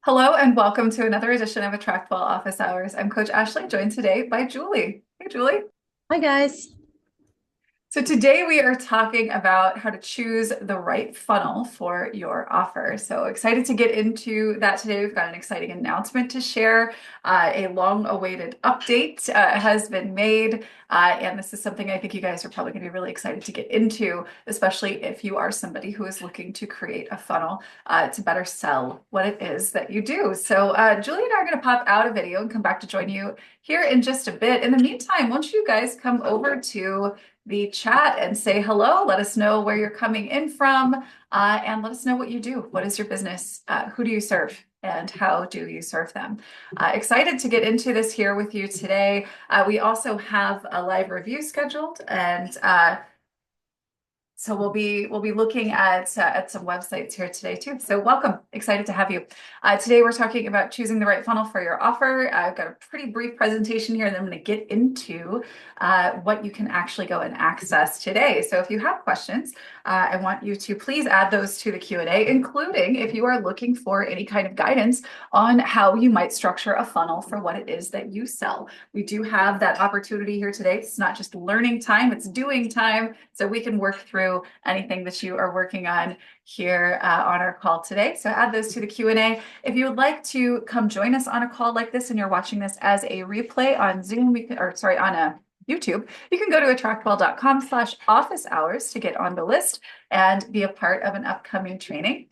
Hello and welcome to another edition of AttractWell Office Hours. I'm Coach Ashley, joined today by Julie. Hey, Julie. Hi guys. So today we are talking about how to choose the right funnel for your offer. So excited to get into that today. We've got an exciting announcement to share. A long-awaited update has been made, and this is something I think you guys are probably going to be really excited to get into, especially if you are somebody who is looking to create a funnel to better sell what it is that you do. So Julie and I are going to pop out a video and come back to join you here in just a bit. In the meantime, won't you guys come over to the chat and say hello. Let us know where you're coming in from, and let us know what you do. What is your business? Who do you serve? And how do you serve them? Excited to get into this here with you today. We also have a live review scheduled, and so we'll be looking at some websites here today too. So welcome, excited to have you. Today we're talking about choosing the right funnel for your offer. I've got a pretty brief presentation here, and then I'm going to get into what you can actually go and access today. So if you have questions, I want you to please add those to the Q&A, including if you are looking for any kind of guidance on how you might structure a funnel for what it is that you sell. We do have that opportunity here today. It's not just learning time, it's doing time. So we can work through anything that you are working on here on our call today. So add those to the Q&A. If you would like to come join us on a call like this and you're watching this as a replay on Zoom, on a YouTube, you can go to attractwell.com/office hours to get on the list and be a part of an upcoming training.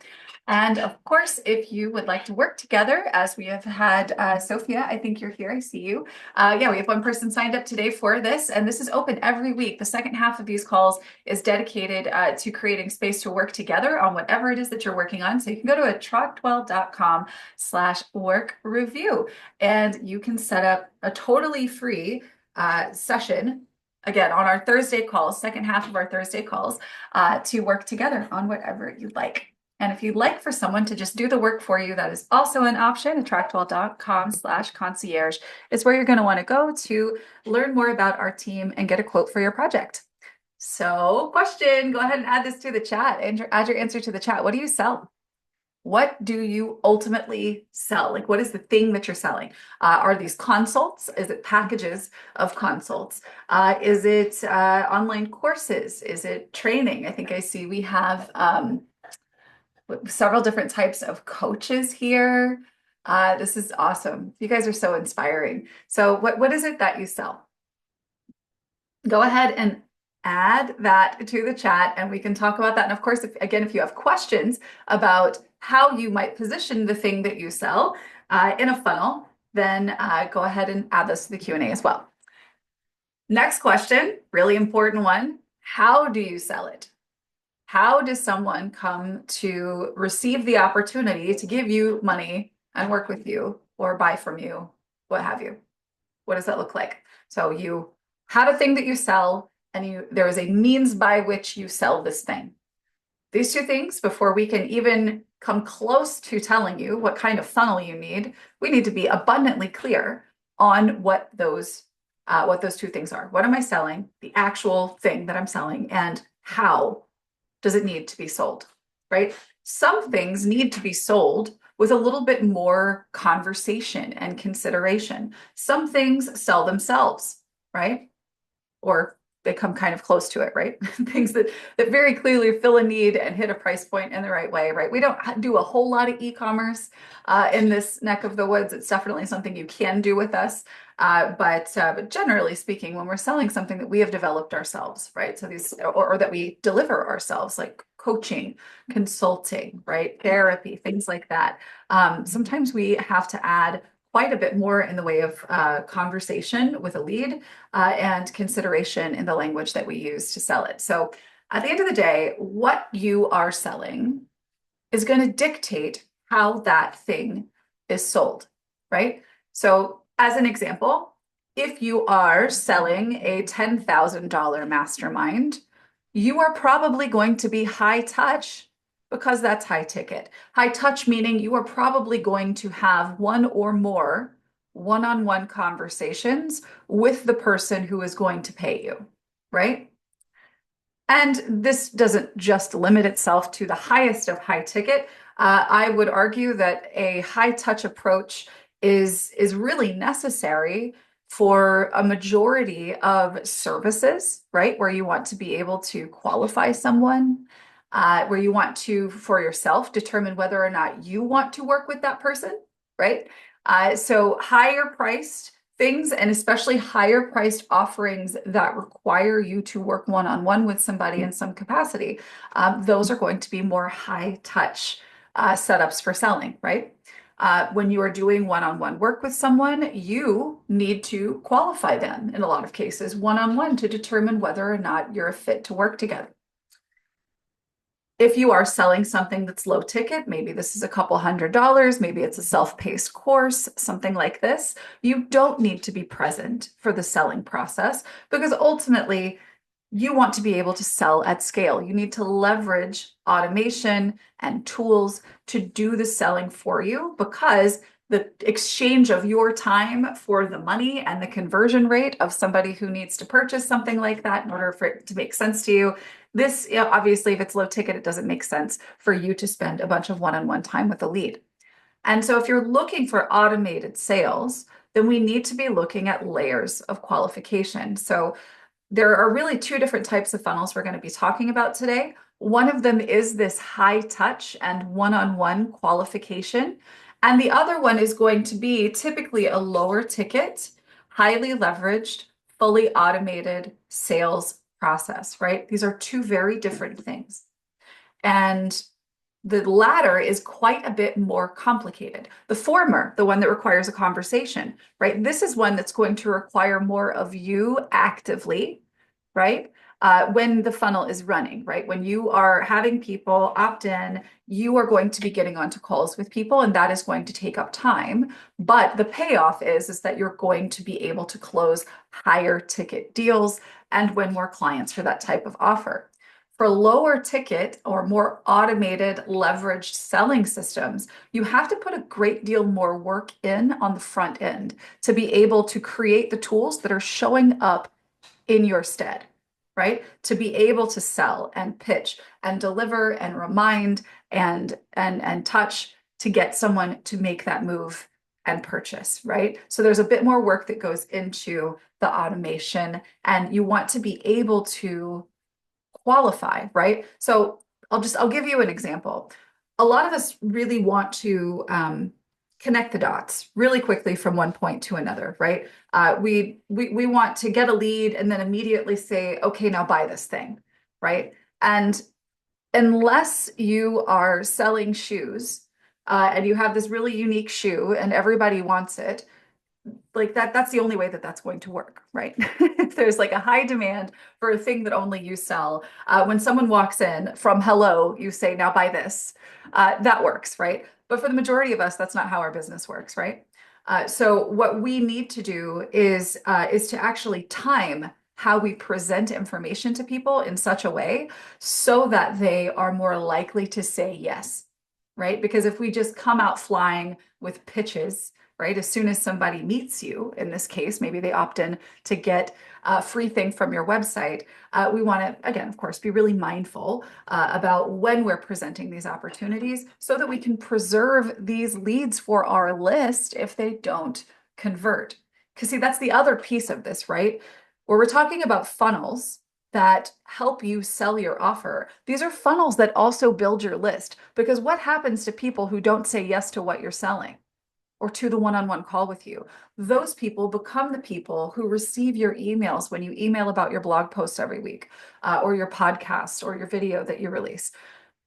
And of course, if you would like to work together, as we have had Sophia, I think you're here, I see you. Yeah, we have one person signed up today for this, and this is open every week. The second half of these calls is dedicated to creating space to work together on whatever it is that you're working on. So you can go to attractwell.com/work review, and you can set up a totally free session again on our Thursday calls, second half of our Thursday calls, to work together on whatever you'd like. And if you'd like for someone to just do the work for you, that is also an option. AttractWell.com/concierge is where you're going to want to go to learn more about our team and get a quote for your project. So, question, go ahead and add this to the chat. Add your answer to the chat. What do you sell? What do you ultimately sell? Like, what is the thing that you're selling? Are these consults? Is it packages of consults? Is it online courses? Is it training? I think I see we have several different types of coaches here. This is awesome. You guys are so inspiring. So what is it that you sell? Go ahead and add that to the chat and we can talk about that. And of course, if you have questions about how you might position the thing that you sell in a funnel, then go ahead and add those to the Q&A as well. Next question, really important one. How do you sell it? How does someone come to receive the opportunity to give you money and work with you or buy from you, what have you? What does that look like? So you have a thing that you sell and there is a means by which you sell this thing. These two things, before we can even come close to telling you what kind of funnel you need, we need to be abundantly clear on what those two things are. What am I selling? The actual thing that I'm selling, and how does it need to be sold, right? Some things need to be sold with a little bit more conversation and consideration. Some things sell themselves, right? Or they come kind of close to it, right? Things that very clearly fill a need and hit a price point in the right way, right? We don't do a whole lot of e-commerce in this neck of the woods. It's definitely something you can do with us. But generally speaking, when we're selling something that we have developed ourselves, right? So these, or that we deliver ourselves, like coaching, consulting, right? Therapy, things like that. Sometimes we have to add quite a bit more in the way of conversation with a lead and consideration in the language that we use to sell it. So at the end of the day, what you are selling is going to dictate how that thing is sold, right? So as an example, if you are selling a $10,000 mastermind, you are probably going to be high touch because that's high ticket. High touch meaning you are probably going to have one or more one-on-one conversations with the person who is going to pay you, right? And this doesn't just limit itself to the highest of high ticket. I would argue that a high touch approach is really necessary for a majority of services, right? Where you want to be able to qualify someone, where you want to, for yourself, determine whether or not you want to work with that person, right? So higher priced things and especially higher priced offerings that require you to work one-on-one with somebody in some capacity, those are going to be more high touch setups for selling, right? When you are doing one-on-one work with someone, you need to qualify them in a lot of cases one-on-one to determine whether or not you're a fit to work together. If you are selling something that's low ticket, maybe this is a couple $100s, maybe it's a self-paced course, something like this, you don't need to be present for the selling process because ultimately you want to be able to sell at scale. You need to leverage automation and tools to do the selling for you because the exchange of your time for the money and the conversion rate of somebody who needs to purchase something like that in order for it to make sense to you. This, you know, obviously, if it's low ticket, it doesn't make sense for you to spend a bunch of one-on-one time with a lead. And so if you're looking for automated sales, then we need to be looking at layers of qualification. So there are really two different types of funnels we're going to be talking about today. One of them is this high touch and one-on-one qualification. And the other one is going to be typically a lower ticket, highly leveraged, fully automated sales process, right? These are two very different things. And the latter is quite a bit more complicated. The former, the one that requires a conversation, right? This is one that's going to require more of you actively, right? When the funnel is running, right? When you are having people opt in, you are going to be getting onto calls with people, and that is going to take up time. But the payoff is that you're going to be able to close higher ticket deals and win more clients for that type of offer. For lower ticket or more automated leveraged selling systems, you have to put a great deal more work in on the front end to be able to create the tools that are showing up in your stead, right? To be able to sell and pitch and deliver and remind and touch to get someone to make that move and purchase, right? So there's a bit more work that goes into the automation, and you want to be able to qualify, right? So I'll give you an example. A lot of us really want to connect the dots really quickly from one point to another, right? We want to get a lead and then immediately say, okay, now buy this thing, right? And unless you are selling shoes and you have this really unique shoe and everybody wants it, like that's the only way that that's going to work, right? If there's like a high demand for a thing that only you sell, when someone walks in from hello, you say, now buy this. That works, right? But for the majority of us, that's not how our business works, right? So what we need to do is to actually time how we present information to people in such a way so that they are more likely to say yes, right? Because if we just come out flying with pitches, right? As soon as somebody meets you, in this case, maybe they opt in to get a free thing from your website. We want to, again, of course, be really mindful about when we're presenting these opportunities so that we can preserve these leads for our list if they don't convert. Because see, that's the other piece of this, right? Where we're talking about funnels that help you sell your offer. These are funnels that also build your list. Because what happens to people who don't say yes to what you're selling or to the one-on-one call with you? Those people become the people who receive your emails when you email about your blog posts every week, or your podcast or your video that you release.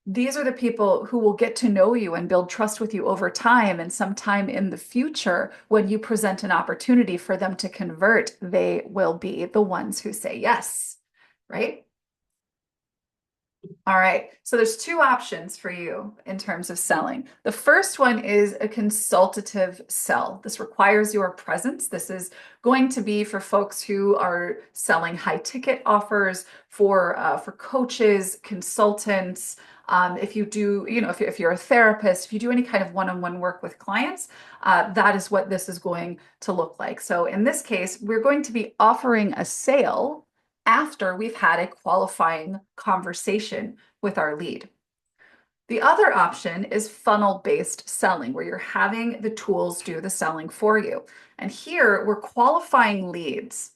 These are the people who will get to know you and build trust with you over time. And sometime in the future, when you present an opportunity for them to convert, they will be the ones who say yes, right? All right, so there's two options for you in terms of selling. The first one is a consultative sell. This requires your presence. This is going to be for folks who are selling high ticket offers for coaches, consultants. If you do, you know, if you're a therapist, if you do any kind of one-on-one work with clients, that is what this is going to look like. So in this case, we're going to be offering a sale after we've had a qualifying conversation with our lead. The other option is funnel-based selling, where you're having the tools do the selling for you. And here we're qualifying leads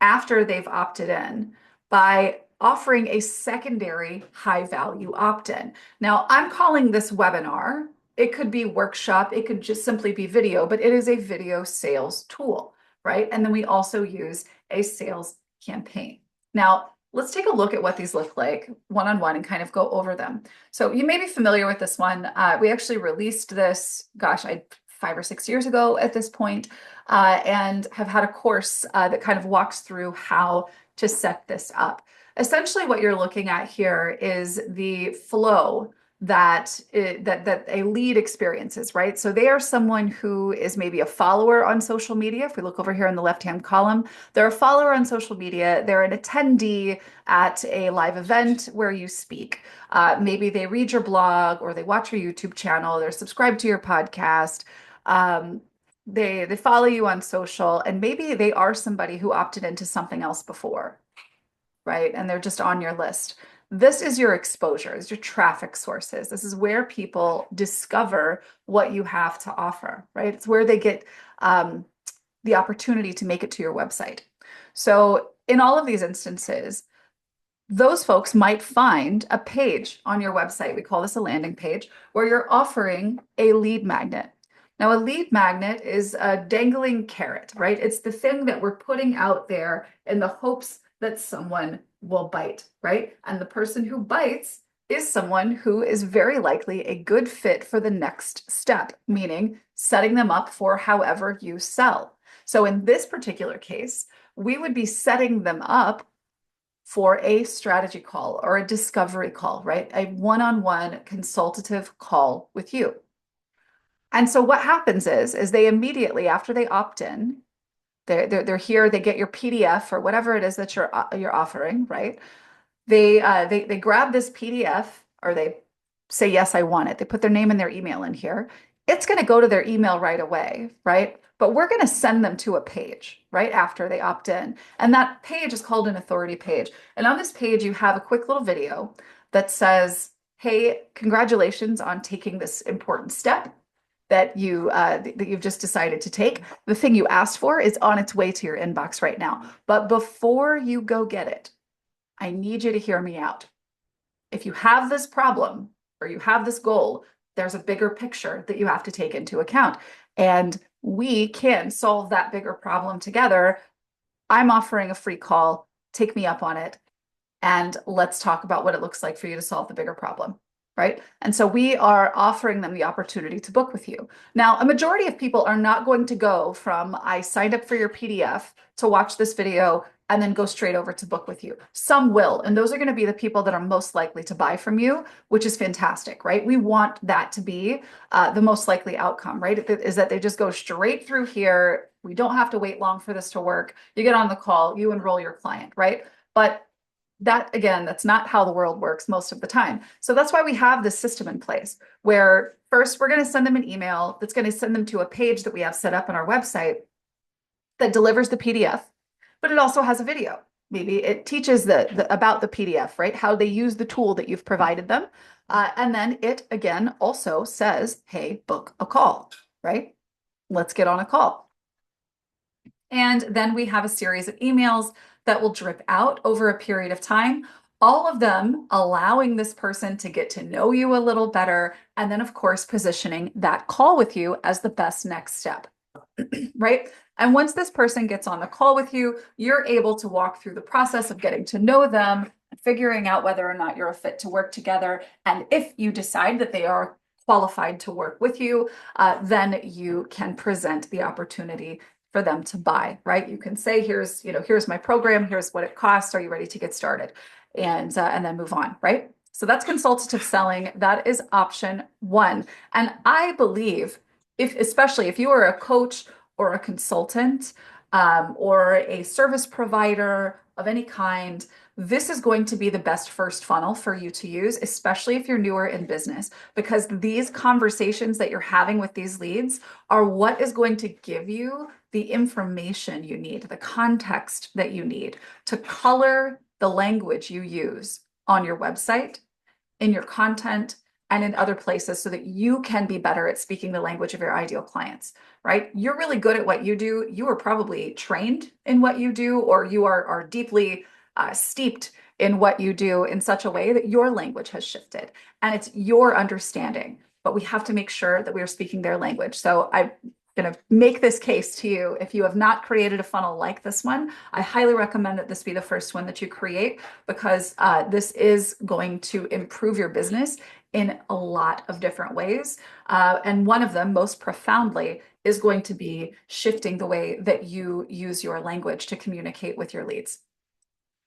after they've opted in by offering a secondary high value opt-in. Now, I'm calling this webinar. It could be workshop, it could just simply be video, but it is a video sales tool, right? And then we also use a sales campaign. Now, let's take a look at what these look like one-on-one and kind of go over them. So you may be familiar with this one. We actually released this, gosh, 5 or 6 years ago at this point, and have had a course that kind of walks through how to set this up. Essentially, what you're looking at here is the flow that a lead experiences, right? So they are someone who is maybe a follower on social media. If we look over here in the left-hand column, they're a follower on social media. They're an attendee at a live event where you speak. Maybe they read your blog or they watch your YouTube channel. They're subscribed to your podcast. They follow you on social, and maybe they are somebody who opted into something else before, right? And they're just on your list. This is your exposure, is your traffic sources. This is where people discover what you have to offer, right? It's where they get the opportunity to make it to your website. So in all of these instances, those folks might find a page on your website. We call this a landing page, where you're offering a lead magnet. Now, a lead magnet is a dangling carrot, right? It's the thing that we're putting out there in the hopes that someone will bite, right? And the person who bites is someone who is very likely a good fit for the next step, meaning setting them up for however you sell. So in this particular case, we would be setting them up for a strategy call or a discovery call, right? A one-on-one consultative call with you. And so what happens is they immediately, after they opt in, they're here, they get your PDF or whatever it is that you're offering, right? They grab this PDF, or they say, yes, I want it. They put their name and their email in here. It's going to go to their email right away, right? But we're going to send them to a page right after they opt in. And that page is called an authority page. And on this page, you have a quick little video that says, hey, congratulations on taking this important step that you've just decided to take. The thing you asked for is on its way to your inbox right now. But before you go get it, I need you to hear me out. If you have this problem or you have this goal, there's a bigger picture that you have to take into account. And we can solve that bigger problem together. I'm offering a free call. Take me up on it. And let's talk about what it looks like for you to solve the bigger problem. Right? And so we are offering them the opportunity to book with you. Now, a majority of people are not going to go from I signed up for your PDF to watch this video and then go straight over to book with you. Some will, and those are going to be the people that are most likely to buy from you, which is fantastic, right? We want that to be the most likely outcome, right? Is that they just go straight through here. We don't have to wait long for this to work. You get on the call, you enroll your client, right? But that, again, that's not how the world works most of the time. So that's why we have this system in place where first we're going to send them an email that's going to send them to a page that we have set up on our website that delivers the PDF, but it also has a video. Maybe it teaches about the PDF, right? How they use the tool that you've provided them. And then it, again, also says, hey, book a call, right? Let's get on a call. And then we have a series of emails that will drip out over a period of time, all of them allowing this person to get to know you a little better. And then, of course, positioning that call with you as the best next step, right? And once this person gets on the call with you, you're able to walk through the process of getting to know them, figuring out whether or not you're a fit to work together. And if you decide that they are qualified to work with you, then you can present the opportunity for them to buy, right? You can say, here's my program, here's what it costs. Are you ready to get started? And then move on, right? So that's consultative selling. That is option one. And I believe especially if you are a coach or a consultant, or a service provider of any kind, this is going to be the best first funnel for you to use, especially if you're newer in business, because these conversations that you're having with these leads are what is going to give you the information you need, the context that you need to color the language you use on your website, in your content, and in other places so that you can be better at speaking the language of your ideal clients, right? You're really good at what you do. You are probably trained in what you do, or you are deeply steeped in what you do in such a way that your language has shifted and it's your understanding. But we have to make sure that we are speaking their language. So I'm going to make this case to you. If you have not created a funnel like this one, I highly recommend that this be the first one that you create because this is going to improve your business in a lot of different ways. And one of them, most profoundly, is going to be shifting the way that you use your language to communicate with your leads.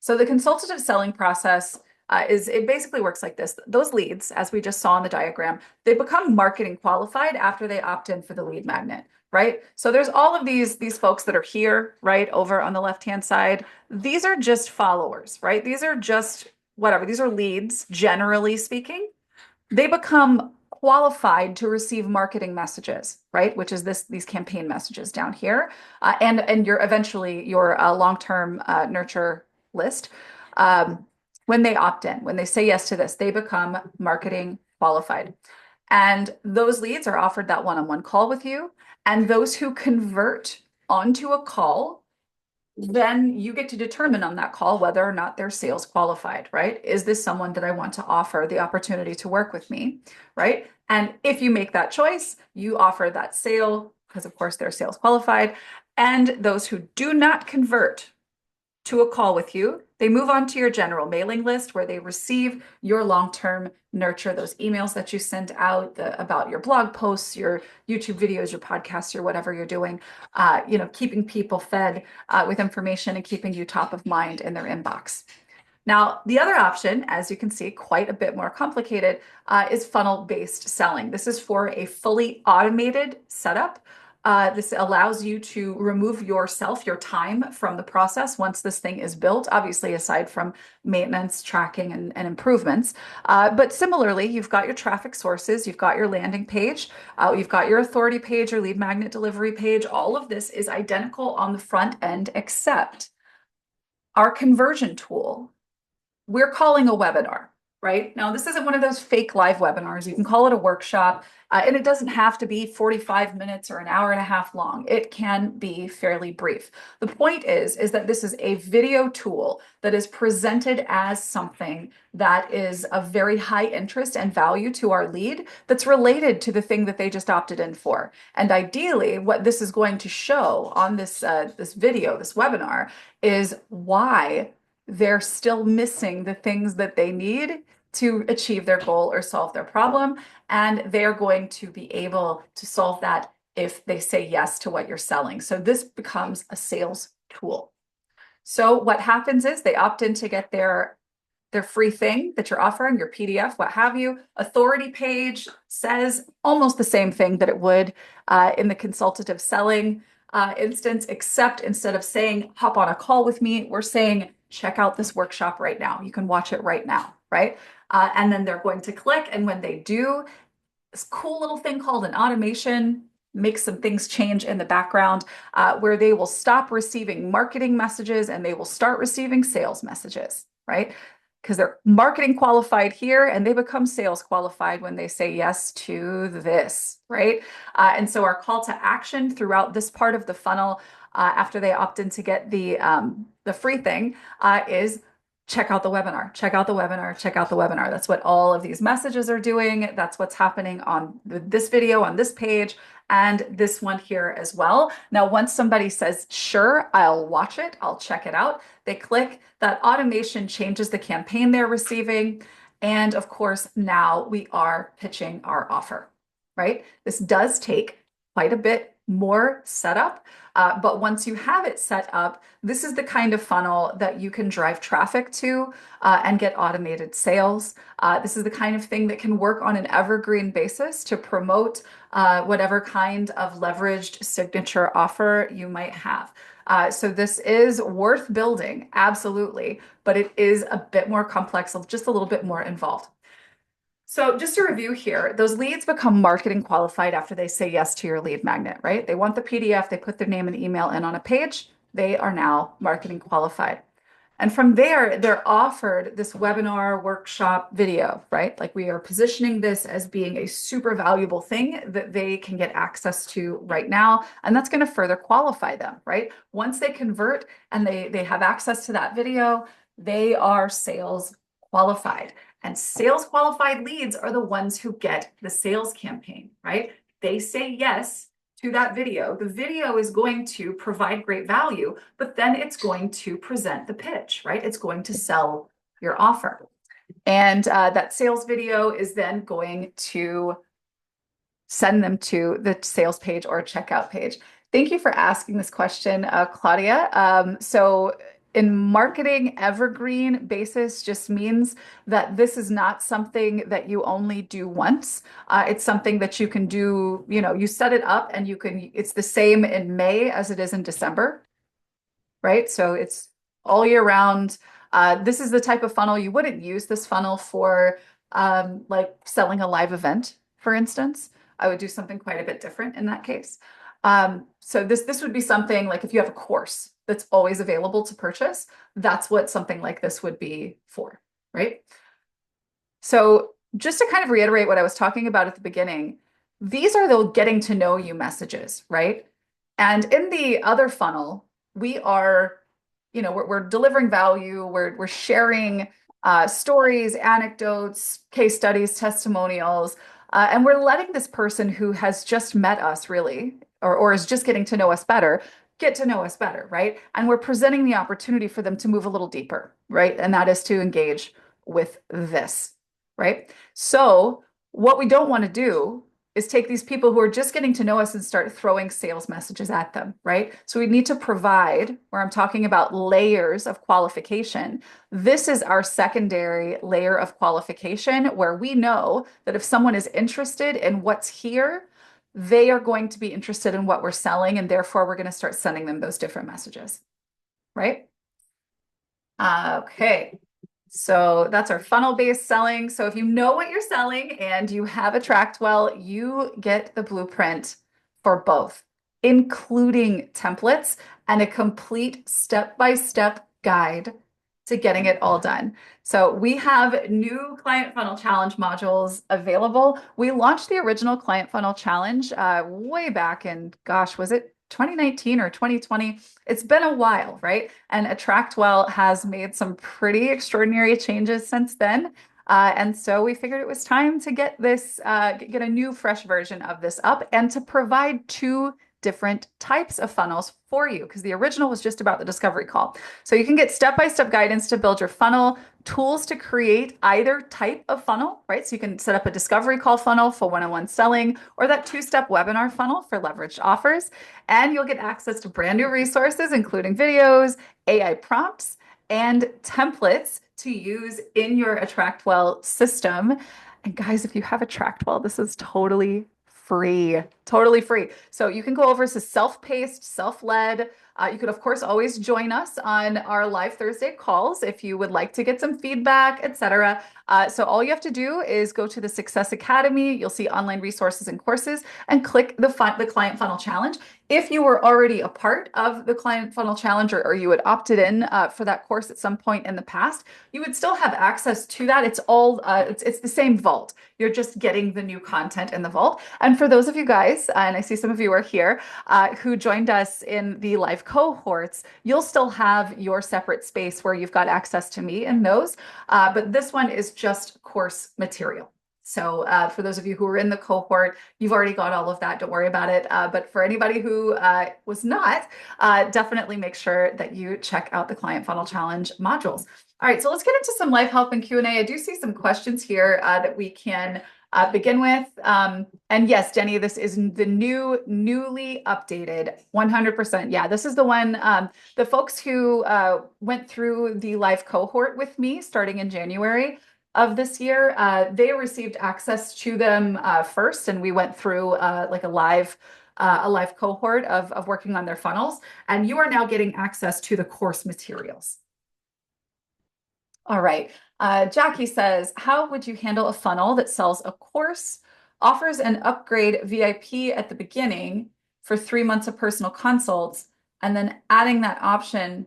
So the consultative selling process it basically works like this. Those leads, as we just saw in the diagram, they become marketing qualified after they opt in for the lead magnet, right? So there's all of these folks that are here, right, over on the left-hand side. These are just followers, right? These are just whatever. These are leads, generally speaking. They become qualified to receive marketing messages, right? Which is these campaign messages down here, and your eventually your long-term nurture list. When they opt in, when they say yes to this, they become marketing qualified. And those leads are offered that one-on-one call with you. And those who convert onto a call, then you get to determine on that call whether or not they're sales qualified, right? Is this someone that I want to offer the opportunity to work with me, right? And if you make that choice, you offer that sale because, of course, they're sales qualified. And those who do not convert to a call with you, they move on to your general mailing list where they receive your long-term nurture, those emails that you send out about your blog posts, your YouTube videos, your podcasts, or whatever you're doing, keeping people fed with information and keeping you top of mind in their inbox. Now, the other option, as you can see, quite a bit more complicated, is funnel-based selling. This is for a fully automated setup. This allows you to remove yourself, your time from the process once this thing is built, obviously aside from maintenance, tracking, and improvements. But similarly, you've got your traffic sources, you've got your landing page, you've got your authority page, your lead magnet delivery page. All of this is identical on the front end, except our conversion tool we're calling a webinar, right? Now, this isn't one of those fake live webinars. You can call it a workshop, and it doesn't have to be 45 minutes or an hour and a half long. It can be fairly brief. The point is that this is a video tool that is presented as something that is of very high interest and value to our lead that's related to the thing that they just opted in for. And ideally, what this is going to show on this video, this webinar, is why they're still missing the things that they need to achieve their goal or solve their problem. And they're going to be able to solve that if they say yes to what you're selling. So this becomes a sales tool. So what happens is they opt in to get their free thing that you're offering, your PDF, what have you. Authority page says almost the same thing that it would in the consultative selling instance, except instead of saying, hop on a call with me, we're saying, check out this workshop right now. You can watch it right now, right? And then they're going to click. And when they do, this cool little thing called an automation makes some things change in the background where they will stop receiving marketing messages and they will start receiving sales messages, right? Because they're marketing qualified here and they become sales qualified when they say yes to this, right? And so our call to action throughout this part of the funnel after they opt in to get the free thing is check out the webinar, check out the webinar, check out the webinar. That's what all of these messages are doing. That's what's happening on this video, on this page, and this one here as well. Now, once somebody says, sure, I'll watch it, I'll check it out, they click, that automation changes the campaign they're receiving. And of course, now we are pitching our offer, right? This does take quite a bit more setup. But once you have it set up, this is the kind of funnel that you can drive traffic to and get automated sales. This is the kind of thing that can work on an evergreen basis to promote whatever kind of leveraged signature offer you might have. So this is worth building, absolutely, but it is a bit more complex, just a little bit more involved. So just to review here, those leads become marketing qualified after they say yes to your lead magnet, right? They want the PDF, they put their name and email in on a page, they are now marketing qualified. And from there, they're offered this webinar workshop video, right? Like we are positioning this as being a super valuable thing that they can get access to right now. And that's going to further qualify them, right? Once they convert and they have access to that video, they are sales qualified. And sales qualified leads are the ones who get the sales campaign, right? They say yes to that video. The video is going to provide great value, but then it's going to present the pitch, right? It's going to sell your offer. And that sales video is then going to send them to the sales page or checkout page. Thank you for asking this question, Claudia. So in marketing, evergreen basis just means that this is not something that you only do once. It's something that you can do, you set it up and it's the same in May as it is in December, right? So it's all year round. This is the type of funnel you wouldn't use this funnel for like selling a live event, for instance. I would do something quite a bit different in that case. So this would be something like if you have a course that's always available to purchase, that's what something like this would be for, right? So just to kind of reiterate what I was talking about at the beginning, these are the getting to know you messages, right? And in the other funnel, we are, we're delivering value, we're sharing stories, anecdotes, case studies, testimonials, and we're letting this person who has just met us really, or is just getting to know us better, get to know us better, right? And we're presenting the opportunity for them to move a little deeper, right? And that is to engage with this, right? So what we don't want to do is take these people who are just getting to know us and start throwing sales messages at them, right? So we need to provide, where I'm talking about layers of qualification. This is our secondary layer of qualification where we know that if someone is interested in what's here, they are going to be interested in what we're selling, and therefore we're going to start sending them those different messages, right? Okay. So that's our funnel-based selling. So if you know what you're selling and you have AttractWell, you get the blueprint for both, including templates and a complete step-by-step guide to getting it all done. So we have new Client Funnel Challenge modules available. We launched the original Client Funnel Challenge way back in, gosh, was it 2019 or 2020? It's been a while, right? And AttractWell has made some pretty extraordinary changes since then. And so we figured it was time to get get a new, fresh version of this up and to provide two different types of funnels for you, because the original was just about the discovery call. So you can get step-by-step guidance to build your funnel, tools to create either type of funnel, right? So you can set up a discovery call funnel for one-on-one selling or that two-step webinar funnel for leveraged offers. And you'll get access to brand new resources, including videos, AI prompts, and templates to use in your AttractWell system. And guys, if you have AttractWell, this is totally free. So you can go over to self-paced, self-led. You could, of course, always join us on our live Thursday calls if you would like to get some feedback, etc. So all you have to do is go to the Success Academy. You'll see online resources and courses and click the Client Funnel Challenge. If you were already a part of the Client Funnel Challenge or you had opted in for that course at some point in the past, you would still have access to that. It's all it's the same vault. You're just getting the new content in the vault. And for those of you guys, and I see some of you are here, who joined us in the live cohorts, you'll still have your separate space where you've got access to me in those. But this one is just course material. So for those of you who are in the cohort, you've already got all of that. Don't worry about it. But for anybody who was not, definitely make sure that you check out the Client Funnel Challenge modules. All right, so let's get into some live help and Q&A. I do see some questions here that we can begin with. And yes, Jenny, this is the newly updated 100%. Yeah, this is the one, the folks who went through the live cohort with me starting in January of this year, they received access to them first, and we went through like a live cohort of working on their funnels, and you are now getting access to the course materials. All right. Jackie says, how would you handle a funnel that sells a course, offers an upgrade VIP at the beginning for 3 months of personal consults, and then adding that option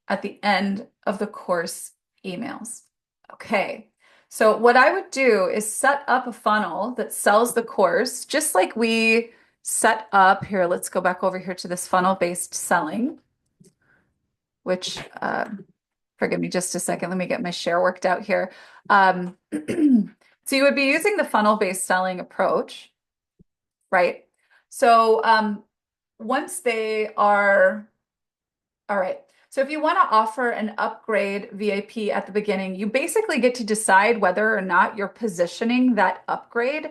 at the end of the course emails. Okay. So what I would do is set up a funnel that sells the course, just like we set up here. Let's go back over here to this funnel-based selling, which forgive me just a second. Let me get my share worked out here. So you would be using the funnel-based selling approach, right? So once they are, all right. So if you want to offer an upgrade VIP at the beginning, you basically get to decide whether or not you're positioning that upgrade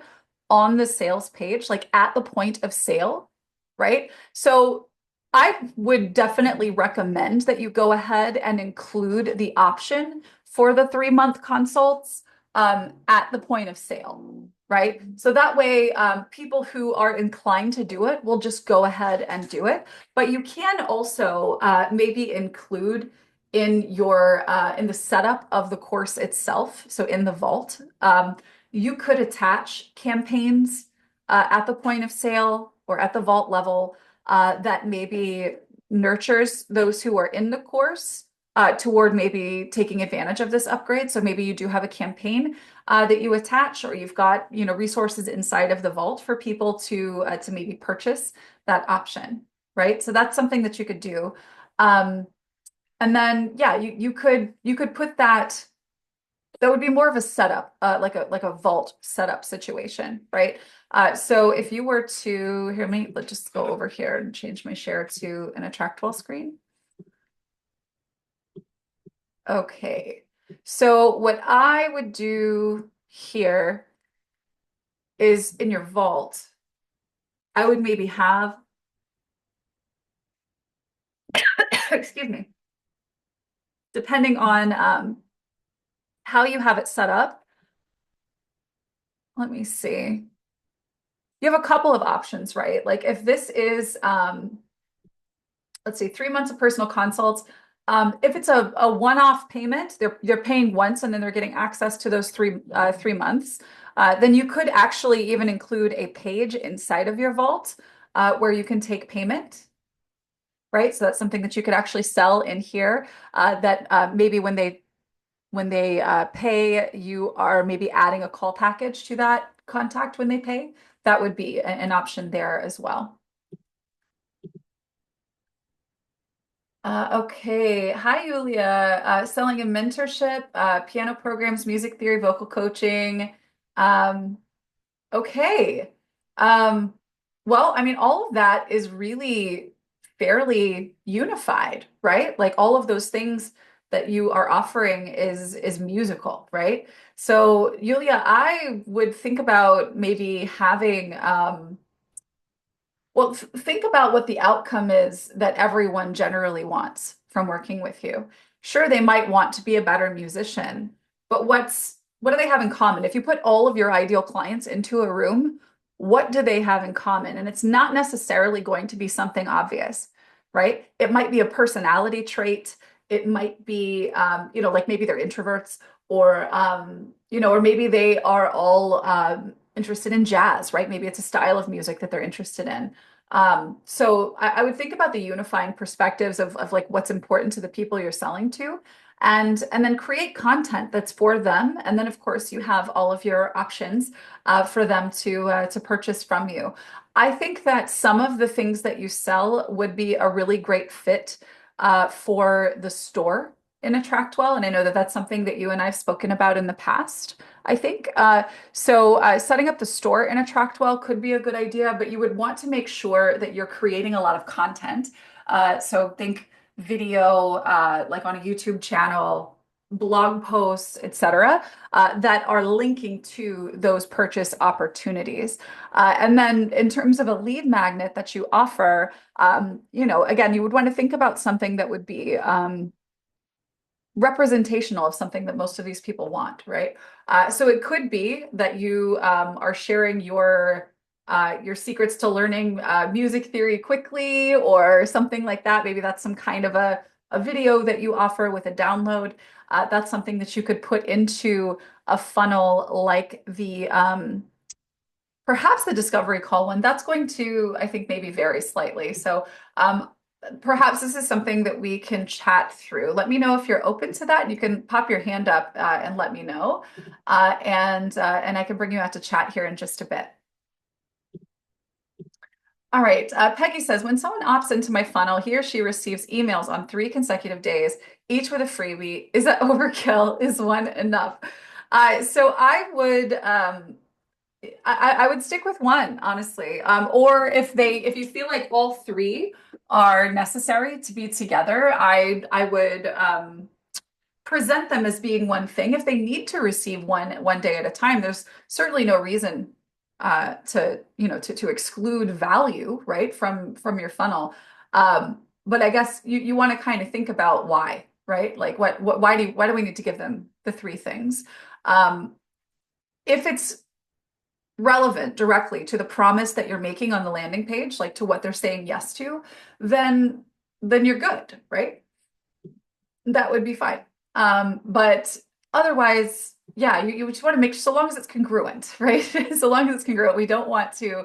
on the sales page, like at the point of sale, right? So I would definitely recommend that you go ahead and include the option for the 3-month consults at the point of sale, right? So that way, people who are inclined to do it will just go ahead and do it. But you can also maybe include in your in the setup of the course itself, so in the vault, you could attach campaigns at the point of sale or at the vault level that maybe nurtures those who are in the course toward maybe taking advantage of this upgrade. So maybe you do have a campaign that you attach, or you've got, you know, resources inside of the vault for people to maybe purchase that option, right? So that's something that you could do. And then yeah, you could put that. That would be more of a setup, like a vault setup situation, right? So if you were to hear me, let's just go over here and change my share to an AttractWell screen. Okay. So what I would do here is in your vault, I would maybe have, excuse me, depending on how you have it set up. Let me see. You have a couple of options, right? Like if this is, let's see, 3 months of personal consults. If it's a one-off payment, they're paying once and then they're getting access to those 3 months. Then you could actually even include a page inside of your vault where you can take payment, right? So that's something that you could actually sell in here. That maybe when they pay, you are maybe adding a call package to that contact when they pay. That would be an option there as well. Okay. Hi, Yulia. Selling a mentorship, piano programs, music theory, vocal coaching. Um, okay. Um, well, I mean, all of that is really fairly unified, right? Like all of those things that you are offering is musical, right? So, Yulia, I would think about maybe having well, think about what the outcome is that everyone generally wants from working with you. Sure, they might want to be a better musician, but what do they have in common? If you put all of your ideal clients into a room, what do they have in common? And it's not necessarily going to be something obvious, right? It might be a personality trait. It might be, like maybe they're introverts, or maybe they are all interested in jazz, right? Maybe it's a style of music that they're interested in. So I would think about the unifying perspectives of like what's important to the people you're selling to, and then create content that's for them. And then of course you have all of your options for them to purchase from you. I think that some of the things that you sell would be a really great fit for the store in AttractWell, and I know that that's something that you and I've spoken about in the past. I think so. Setting up the store in AttractWell could be a good idea, but you would want to make sure that you're creating a lot of content. So think video, like on a YouTube channel, blog posts, etc., that are linking to those purchase opportunities. And then in terms of a lead magnet that you offer, again, you would want to think about something that would be representational of something that most of these people want, right? So it could be that you are sharing your secrets to learning music theory quickly or something like that. Maybe that's some kind of a video that you offer with a download. That's something that you could put into a funnel like the perhaps the discovery call one. That's going to, I think, maybe vary slightly. So perhaps this is something that we can chat through. Let me know if you're open to that. You can pop your hand up and let me know, and I can bring you out to chat here in just a bit. All right. Peggy says, when someone opts into my funnel, he or she receives emails on 3 consecutive days, each with a freebie. Is that overkill? Is one enough? So I would stick with one, honestly. Or if you feel like all three are necessary to be together, I would present them as being one thing. If they need to receive one day at a time, there's certainly no reason to exclude value, right, from your funnel. But I guess you want to kind of think about why, right? Like why do we need to give them the three things? Um, if it's relevant directly to the promise that you're making on the landing page, like to what they're saying yes to, then you're good, right? That would be fine. But otherwise, yeah, you just want to make so long as it's congruent, right? So long as it's congruent, we don't want to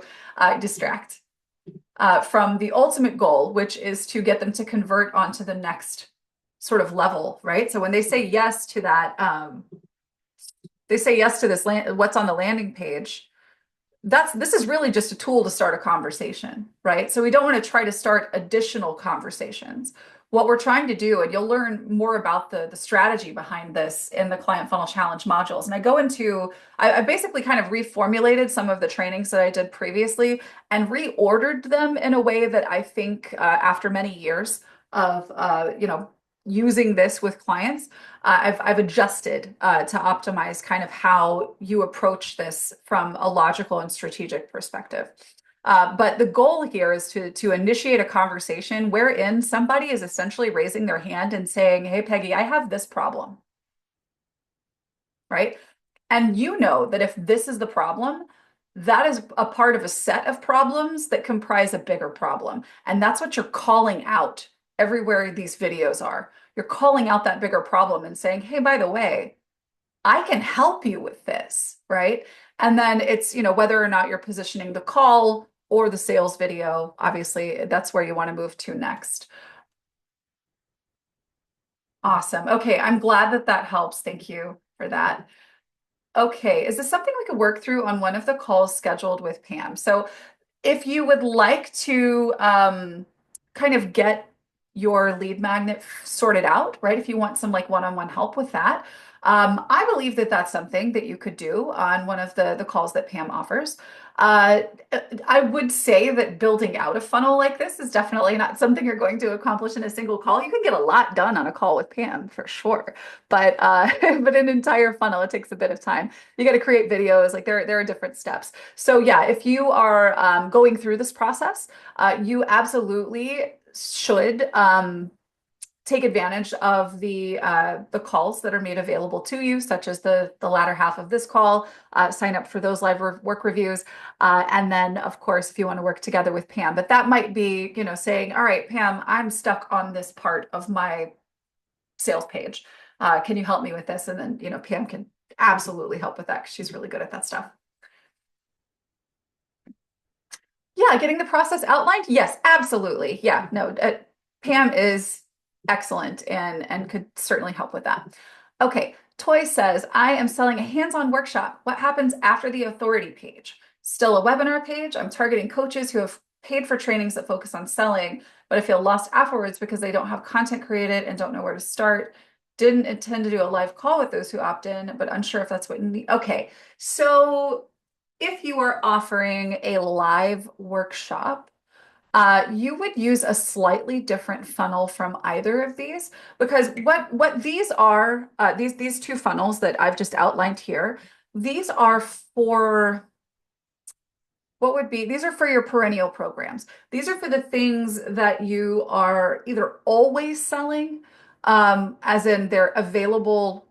distract from the ultimate goal, which is to get them to convert onto the next sort of level, right? So when they say yes to that, they say yes to what's on the landing page. This is really just a tool to start a conversation, right? So we don't want to try to start additional conversations. What we're trying to do, and you'll learn more about the strategy behind this in the Client Funnel Challenge modules. And I basically kind of reformulated some of the trainings that I did previously and reordered them in a way that I think after many years of using this with clients, I've adjusted to optimize kind of how you approach this from a logical and strategic perspective. But the goal here is to initiate a conversation wherein somebody is essentially raising their hand and saying, "Hey, Peggy, I have this problem," right? And you know that if this is the problem, that is a part of a set of problems that comprise a bigger problem. And that's what you're calling out everywhere these videos are. You're calling out that bigger problem and saying, "Hey, by the way, I can help you with this," right? And then it's, whether or not you're positioning the call or the sales video, obviously, that's where you want to move to next. Awesome. Okay, I'm glad that that helps. Thank you for that. Okay, is this something we could work through on one of the calls scheduled with Pam? So if you would like to kind of get your lead magnet sorted out, right? If you want some like one-on-one help with that, I believe that that's something that you could do on one of the calls that Pam offers. Uh, I would say that building out a funnel like this is definitely not something you're going to accomplish in a single call. You can get a lot done on a call with Pam for sure, but but an entire funnel, it takes a bit of time. You got to create videos, like there are different steps. So yeah, if you are going through this process, you absolutely should take advantage of the calls that are made available to you, such as the latter half of this call. Sign up for those live work reviews, and then of course, if you want to work together with Pam, but that might be saying, "All right, Pam, I'm stuck on this part of my sales page. Can you help me with this?" And then Pam can absolutely help with that because she's really good at that stuff. Yeah, getting the process outlined. Yes, absolutely. Yeah, no, Pam is excellent and could certainly help with that. Okay, Toy says, I am selling a hands-on workshop. What happens after the authority page? Still a webinar page. I'm targeting coaches who have paid for trainings that focus on selling, but I feel lost afterwards because they don't have content created and don't know where to start. Didn't intend to do a live call with those who opt in, but unsure if that's what you need. Okay, so if you are offering a live workshop, you would use a slightly different funnel from either of these because what these are, these two funnels that I've just outlined here, these are for these are for your perennial programs. These are for the things that you are either always selling, as in they're available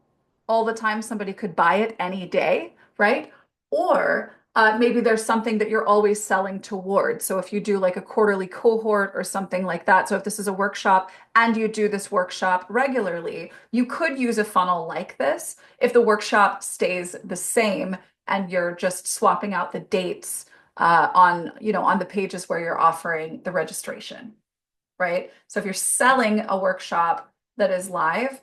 all the time. Somebody could buy it any day, right? Or maybe there's something that you're always selling towards. So if you do like a quarterly cohort or something like that. So if this is a workshop and you do this workshop regularly, you could use a funnel like this if the workshop stays the same and you're just swapping out the dates on the pages where you're offering the registration, right? So if you're selling a workshop that is live,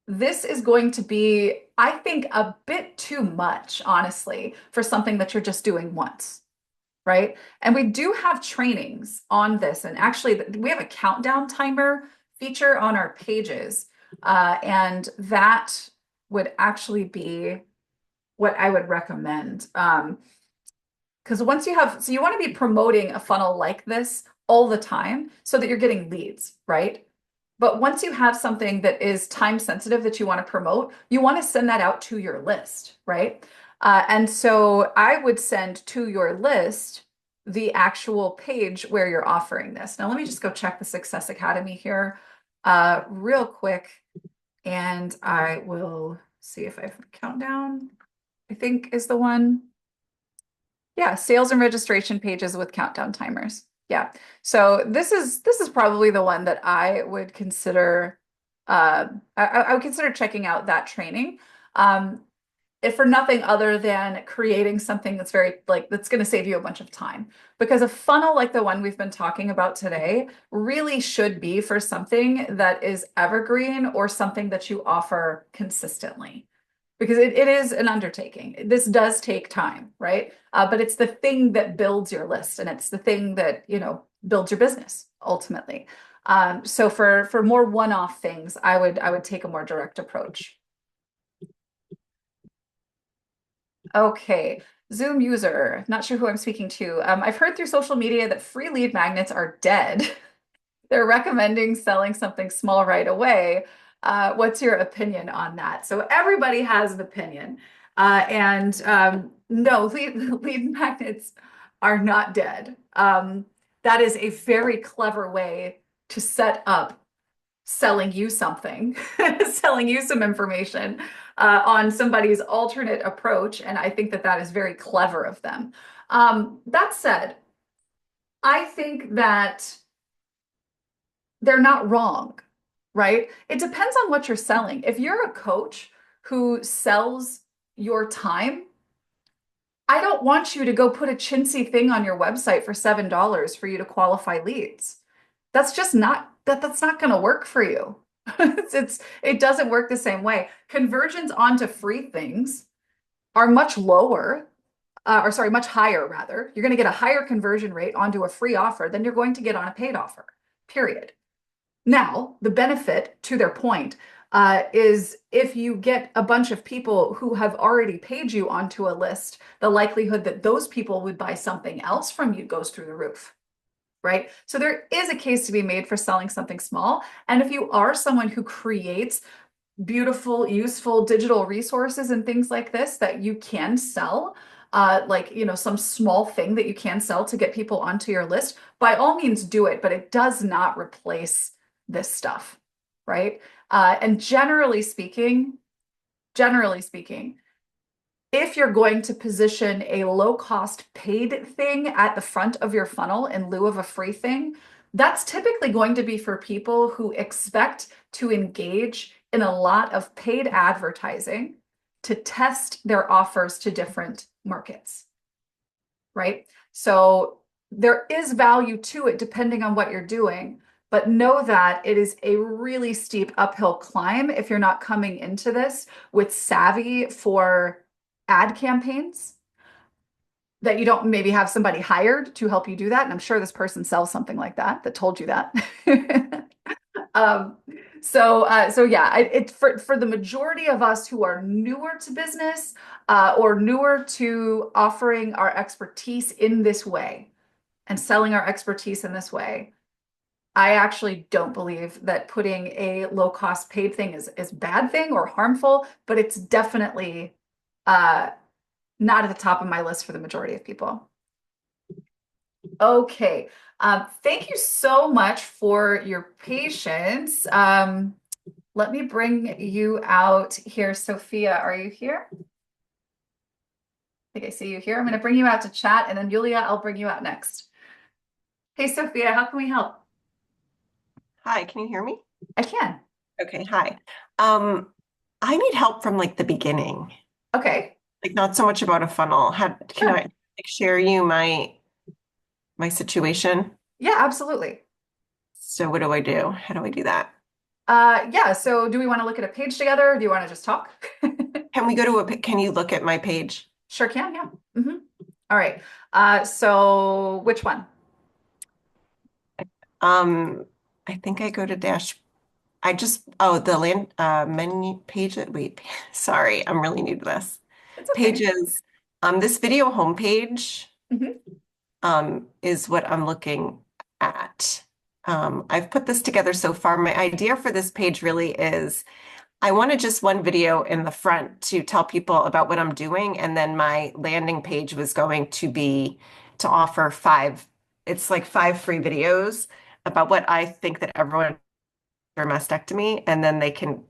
this is going to be, I think, a bit too much, honestly, for something that you're just doing once, right? And we do have trainings on this. And actually, we have a countdown timer feature on our pages. And that would actually be what I would recommend. Because once you have, so you want to be promoting a funnel like this all the time so that you're getting leads, right? But once you have something that is time sensitive that you want to promote, you want to send that out to your list, right? And so I would send to your list the actual page where you're offering this. Now, let me just go check the Success Academy here real quick, and I will see if I have a countdown, I think is the one. Yeah, sales and registration pages with countdown timers. Yeah. So this is probably the one that I would consider I would consider checking out that training. Um, if for nothing other than creating something that's very like that's going to save you a bunch of time. Because a funnel like the one we've been talking about today really should be for something that is evergreen or something that you offer consistently because it is an undertaking. This does take time, right? But it's the thing that builds your list and it's the thing that, builds your business ultimately. So for more one-off things, I would take a more direct approach. Okay. Zoom user, not sure who I'm speaking to. I've heard through social media that free lead magnets are dead. They're recommending selling something small right away. What's your opinion on that? So everybody has an opinion. And no, lead magnets are not dead. That is a very clever way to set up selling you something, selling you some information on somebody's alternate approach. And I think that that is very clever of them. That said, I think that they're not wrong, right? It depends on what you're selling. If you're a coach who sells your time, I don't want you to go put a chintzy thing on your website for $7 for you to qualify leads. That's just not that's not going to work for you. It doesn't work the same way. Conversions onto free things are much lower, or sorry, much higher rather. You're going to get a higher conversion rate onto a free offer than you're going to get on a paid offer, period. Now, the benefit to their point is if you get a bunch of people who have already paid you onto a list, the likelihood that those people would buy something else from you goes through the roof, right? So there is a case to be made for selling something small. And if you are someone who creates beautiful, useful digital resources and things like this that you can sell, like, some small thing that you can sell to get people onto your list, by all means do it, but it does not replace this stuff, right? And generally speaking, if you're going to position a low cost paid thing at the front of your funnel in lieu of a free thing, that's typically going to be for people who expect to engage in a lot of paid advertising to test their offers to different markets, right? So there is value to it depending on what you're doing, but know that it is a really steep uphill climb if you're not coming into this with savvy for ad campaigns, that you don't maybe have somebody hired to help you do that. And I'm sure this person sells something like that told you that. Um, so yeah, it's for the majority of us who are newer to business or newer to offering our expertise in this way and selling our expertise in this way. I actually don't believe that putting a low cost paid thing is bad thing or harmful, but it's definitely uh, not at the top of my list for the majority of people. Okay. Thank you so much for your patience. Let me bring you out here. Sophia, are you here? I think I see you here. I'm going to bring you out to chat, and then Yulia, I'll bring you out next. Hey, Sophia, how can we help? Hi, can you hear me? I can. Okay, hi. Um, I need help from like the beginning, Okay. like not so much about a funnel. Can I Sure. like share you my situation? Yeah, absolutely. So what do I do? How do I do that? Yeah, so do we want to look at a page together or do you want to just talk? Can we go to can you look at my page? Sure can, yeah. All right. So which one? Um, I think I go to I just, oh, the land menu page. Wait, sorry, I'm really new to this. It's okay. Pages. This video homepage Mhm. is what I'm looking at. I've put this together so far. My idea for this page really is I wanted just one video in the front to tell people about what I'm doing, and then my landing page was going to be to offer it's like 5 free videos about what I think that everyone for mastectomy, and then they can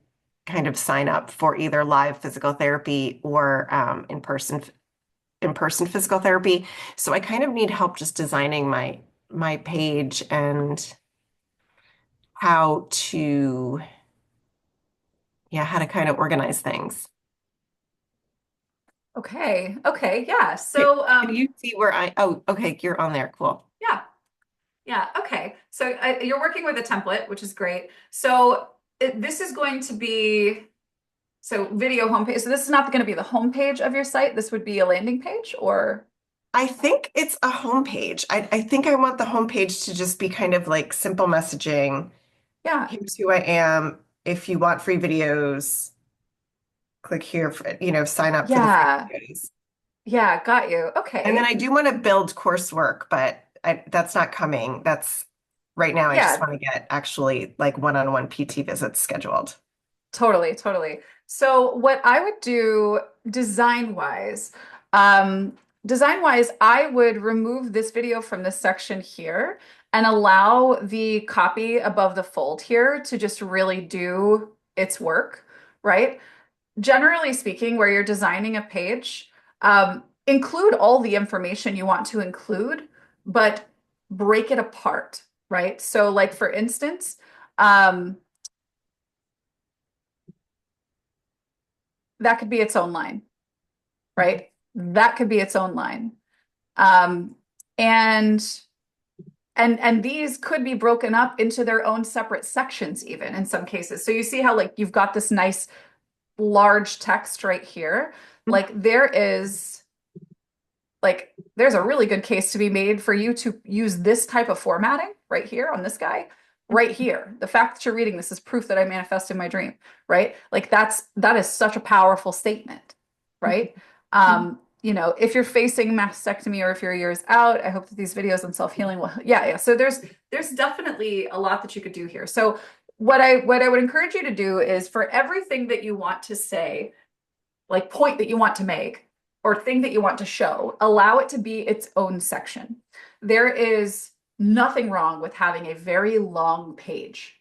kind of sign up for either live physical therapy or in person physical therapy. So I kind of need help just designing my page and how to how to kind of organize things. Okay. Okay. Yeah. Can So, can you see where oh, okay, you're on there. Cool. yeah. Yeah. Okay. So you're working with a template, which is great. So this is going to be, so video homepage. So this is not going to be the homepage of your site. This would be a landing page or, I think it's a homepage. I think I want the homepage to just be kind of like simple messaging. yeah. Here's who I am. If you want free videos, click here for, sign up for the free Yeah. videos. Yeah. Got you. And then Okay. I do want to build coursework, but that's not coming. That's right now. I just Yeah. want to get actually like one-on-one PT visits scheduled. Totally, totally. So what I would do design wise, design wise, I would remove this video from this section here and allow the copy above the fold here to just really do its work, right? Generally speaking, where you're designing a page, include all the information you want to include, but break it apart, right? So like for instance, um, that could be its own line, right? That could be its own line. Um, and and these could be broken up into their own separate sections even in some cases. So you see how like you've got this nice large text right here. Like there's a really good case to be made for you to use this type of formatting right here on this guy right here. The fact that you're reading this is proof that I manifested my dream, right? Like that is such a powerful statement, right? If you're facing mastectomy or if you're years out, I hope that these videos on self-healing will, yeah. So there's definitely a lot that you could do here. So what I would encourage you to do is for everything that you want to say, like point that you want to make or thing that you want to show, allow it to be its own section. There is nothing wrong with having a very long page,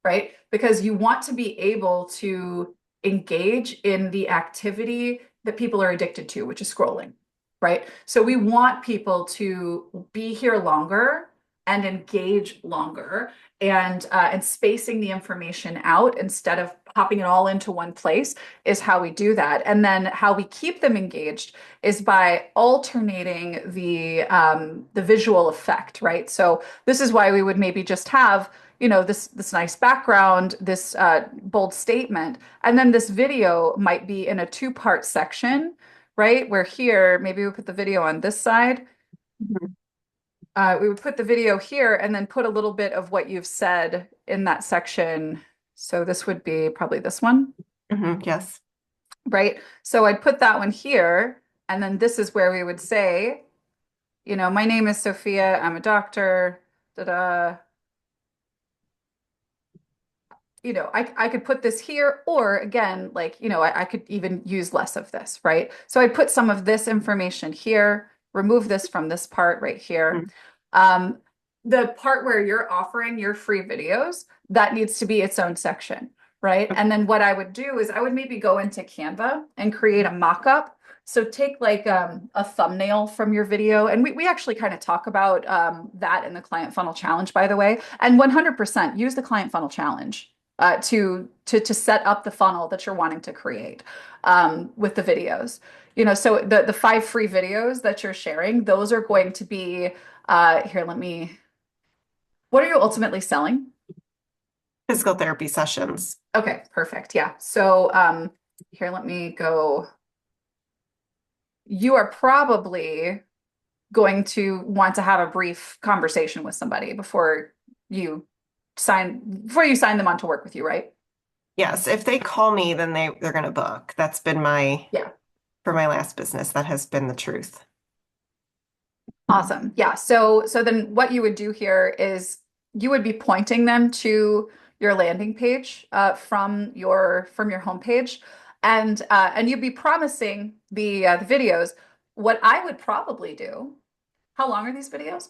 right? Because you want to be able to engage in the activity that people are addicted to, which is scrolling, right? So we want people to be here longer and engage longer and spacing the information out instead of popping it all into one place is how we do that. And then how we keep them engaged is by alternating the visual effect, right? So this is why we would maybe just have this nice background, this bold statement, and then this video might be in a two-part section, right? Where here, maybe we put the video on this side. Mhm. We would put the video here and then put a little bit of what you've said in that section. So this would be probably this one, Yes. right? So I'd put that one here, and then this is where we would say, my name is Sophia, I'm a doctor, da-da. I could put this here, or again, like, I could even use less of this, right? So I'd put some of this information here, remove this from this part right here. Mhm. Um, the part where you're offering your free videos, that needs to be its own section, right? Okay. And then what I would do is I would maybe go into Canva and create a mock-up. So take like a thumbnail from your video, and we actually kind of talk about that in the client funnel challenge, by the way. And 100% use the client funnel challenge to set up the funnel that you're wanting to create with the videos. So the 5 free videos that you're sharing, those are going to be here. What are you ultimately selling? Physical therapy sessions. Okay, perfect. Yeah. So here, let me go. You are probably going to want to have a brief conversation with somebody you before you sign them on to work with you, right? Yes, if they call me, then they're going to book. That's been Yeah. for my last business, that has been the truth. Awesome. Yeah. So then what you would do here is you would be pointing them to your landing page from your homepage, and you'd be promising the videos. What I would probably do, how long are these videos?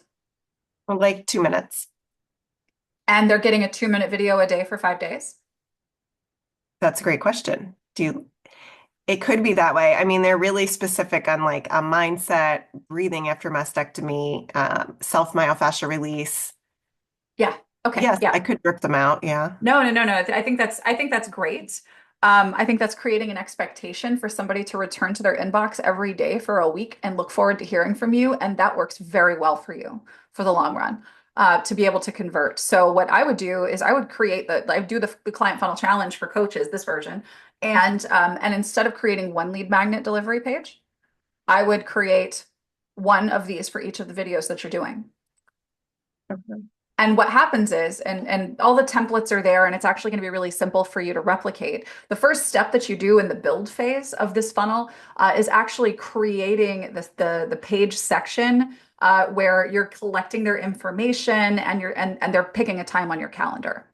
Like 2 minutes. And they're getting a 2-minute video a day for 5 days. That's a great question. It could be that way. I mean, they're really specific on like a mindset, breathing after mastectomy, self-myofascial release. Yeah. Okay. Yes, I Yeah. could rip them out. Yeah. No, no, no, no. I think that's great. I think that's creating an expectation for somebody to return to their inbox every day for a week and look forward to hearing from you. And that works very well for you for the long run, to be able to convert. So what I would do is I do the client funnel challenge for coaches, this version. And instead of creating one lead magnet delivery page, I would create one of these for each of the videos that you're doing. Okay. And what happens is, and all the templates are there, and it's actually going to be really simple for you to replicate. The first step that you do in the build phase of this funnel is actually creating the page section where you're collecting their information and they're picking a time on your calendar,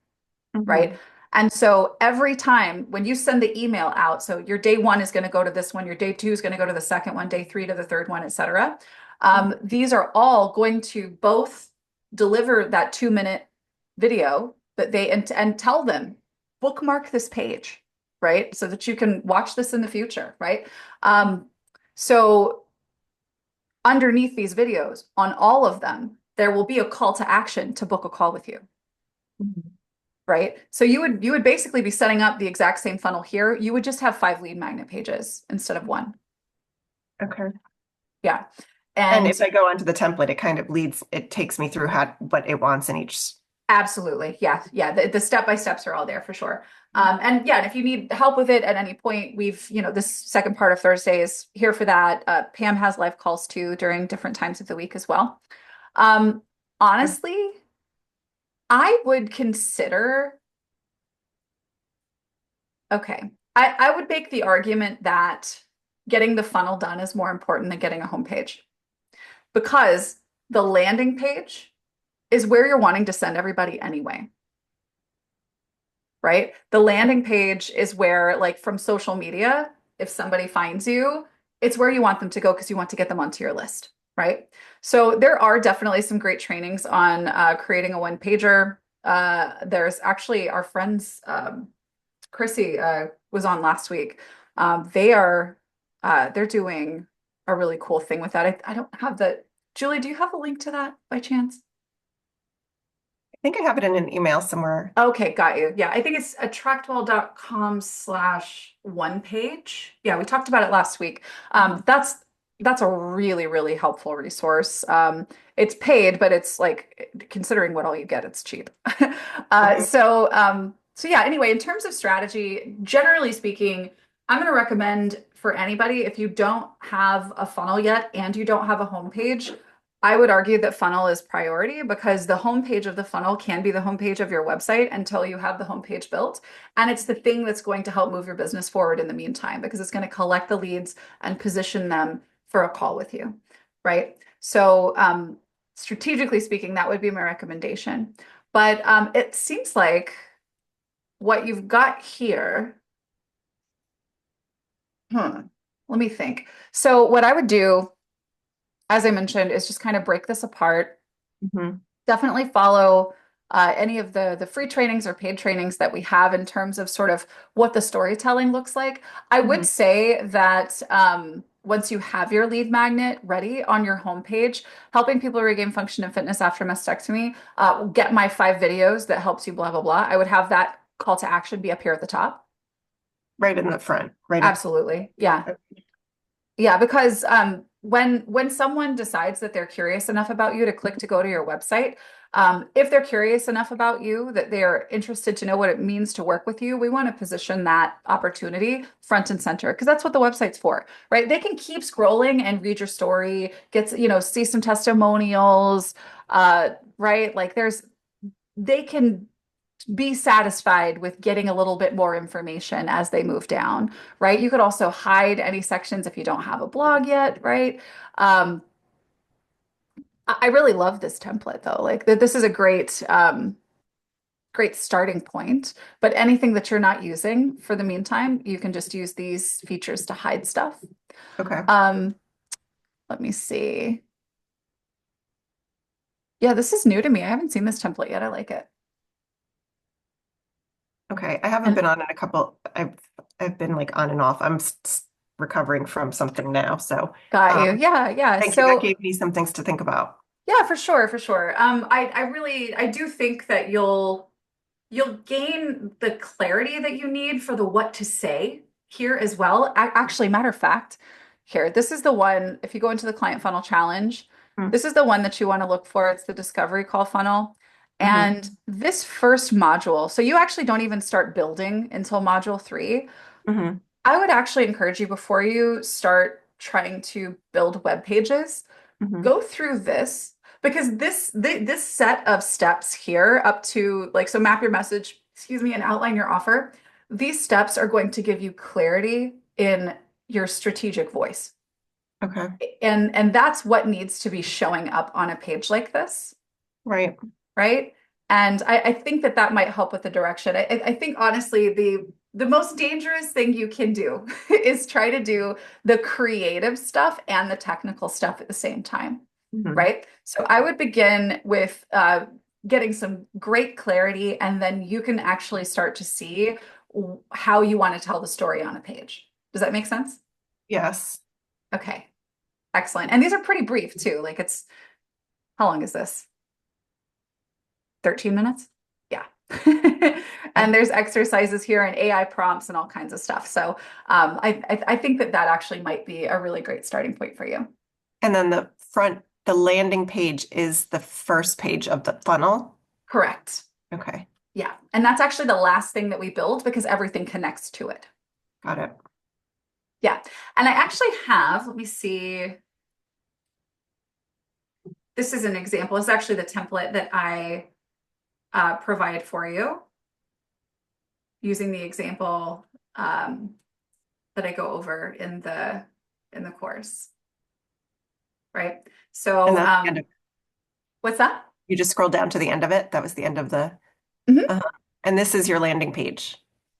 right? Mhm. And so every time when you send the email out, so your day one is going to go to this one, your day two is going to go to the second one, day three to the third one, et cetera. These are all going to both deliver that 2-minute video and tell them, bookmark this page, right? So that you can watch this in the future, right? Um, so underneath these videos, on all of them, there will be a call to action to book a call with you, Mhm. right? So you would basically be setting up the exact same funnel here. You would just have 5 lead magnet pages instead of one. Okay. Yeah. And And if I go onto the template, it takes me through what it wants in each. absolutely. Yeah. Yeah. The step-by-steps are all there for sure. And yeah, and if you need help with it at any point, this second part of Thursday is here for that. Pam has live calls too during different times of the week as well. Um, Honestly, I would consider, okay, I would make the argument that getting the funnel done is more important than getting a homepage because the landing page is where you're wanting to send everybody anyway, right? The landing page is where, like from social media, if somebody finds you, it's where you want them to go because you want to get them onto your list, right? So there are definitely some great trainings on creating a one pager. There's actually our friends, Chrissy was on last week. They're doing a really cool thing with that. I don't have the Julie, do you have a link to that by chance? I think I have it in an email somewhere. Okay, got you. Yeah, I think it's attractwell.com/one page. Yeah, we talked about it last week. That's a really, really helpful resource. It's paid, but it's like considering what all you get, it's cheap. Right. So yeah, anyway, in terms of strategy, generally speaking, I'm going to recommend for anybody if you don't have a funnel yet and you don't have a homepage, I would argue that funnel is priority because the homepage of the funnel can be the homepage of your website until you have the homepage built. And it's the thing that's going to help move your business forward in the meantime because it's going to collect the leads and position them for a call with you, right? So, strategically speaking, that would be my recommendation. But it seems like what you've got here, let me think. So, what I would do, as I mentioned, is just kind of break this apart. Mhm. Definitely follow any of the free trainings or paid trainings that we have in terms of sort of what the storytelling looks like. I would Mhm. say that once you have your lead magnet ready on your homepage, helping people regain function and fitness after mastectomy, get my 5 videos that helps you, blah, blah, blah. I would have that call to action be up here at the top. Right in the front, right at. Absolutely. Yeah. Yeah, because when someone decides that they're curious enough about you to click to go to your website, If they're curious enough about you that they are interested to know what it means to work with you, we want to position that opportunity front and center because that's what the website's for, right? They can keep scrolling and read your story, see some testimonials, right? They can be satisfied with getting a little bit more information as they move down, right? You could also hide any sections if you don't have a blog yet, right? Um, I really love this template though. This is a great starting point. But anything that you're not using for the meantime, you can just use these features to hide stuff. Okay. Um, Let me see. Yeah, this is new to me. I haven't seen this template yet. I like it. Okay. I haven't And been on in a couple. I've been like on and off. I'm recovering from something now. So got you. um, Yeah, yeah. thank you. That So gave me some things to think about. yeah, for sure, for sure. I do think that you'll gain the clarity that you need for the what to say here as well. Actually, matter of fact, here, this is the one, if you go into the client funnel challenge, Mm-hmm. this is the one that you want to look for. It's the discovery call funnel. Mm-hmm. And this first module, so you actually don't even start building until module 3. Mm-hmm. I would actually encourage you before you start trying to build web pages, Mm-hmm. go through this because this set of steps here up to so map your message, excuse me, and outline your offer. These steps are going to give you clarity in your strategic voice. Okay. And that's what needs to be showing up on a page like this, Right. right? And I think that that might help with the direction. I think honestly, the most dangerous thing you can do is try to do the creative stuff and the technical stuff at the same time, Mm-hmm. right? So I would begin with getting some great clarity, and then you can actually start to see how you want to tell the story on a page. Does that make sense? Yes. Okay, excellent. And these are pretty brief too. How long is this? 13 minutes? Yeah. Okay. And there's exercises here and AI prompts and all kinds of stuff. So I think that that actually might be a really great starting point for you. And then the landing page is the first page of the funnel. Correct. Okay. Yeah. And that's actually the last thing that we build because everything connects to it. Got it. Yeah. And I actually have, let me see, this is an example. It's actually the template that I provide for you using the example that I go over in the course, right? And So that's the end of, what's that? you just scroll down to the end of it. That was the end of the, Mhm. uh, and this is your landing page.